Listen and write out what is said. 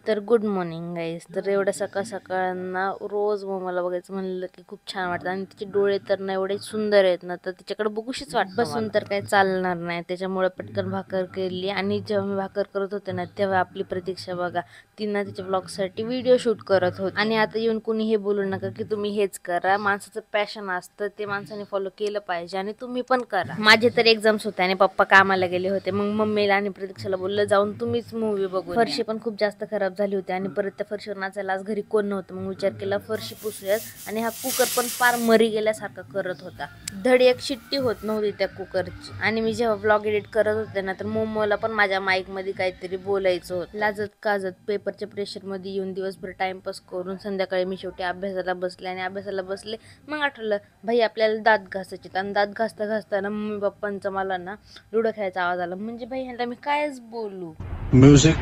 तर good morning guys. तर एवढ्या सकाळ सकाळना रोज मला बघायचं म्हणलं की खूप छान वाटतं. आणि तिचे डोळे तर ना एवढे सुंदर आहेत ना, तर तिच्याकडे बघूशीच वाटतं. बसून तर काही चालणार नाही, त्याच्यामुळे पटकन भाकर केली. आणि जेव्हा मी भाकर करत होते ना, तेव्हा आपली प्रतीक्षा बघा, तिनं तिच्या ब्लॉगसाठी व्हिडिओ शूट करत होती. आणि आता येऊन कोणी हे बोलू नका की तुम्ही हेच करा. माणसाचं पॅशन असतं, ते माणसाने फॉलो केलं पाहिजे आणि तुम्ही पण करा. माझे तर एक्झाम्स होते आणि पप्पा कामाला गेले होते. मग मम्मीला आणि प्रतीक्षाला बोललं जाऊन तुम्हीच मूवी बघू. फरशी पण खूप जास्त खराब झाली होती आणि परत त्या फरशीवर नाचायला आज घरी कोण नव्हतं. मग विचार केला फरशी पुसूयात. आणि हा कुकर पण फार मरी गेल्यासारखा करत होता. धड एक शिट्टी होत नव्हती त्या कुकरची. आणि मी जेव्हा ब्लॉग एडिट करत होते ना, तर मोमोला पण माझ्या माईक मध्ये काहीतरी बोलायचं होतं. लाजत काजत पेपरच्या प्रेशर मध्ये येऊन दिवसभर टाइमपास करून संध्याकाळी मी शेवटी अभ्यासाला बसले. आणि अभ्यासाला बसले मग आठवलं भाई आपल्याला दात घासायचे. आणि दात घासता घासताना मम्मी पप्पांचा मला ना लुडो खेळायचा आवाज आला. म्हणजे भाई ह्यांना मी कायच बोलू. म्युझिक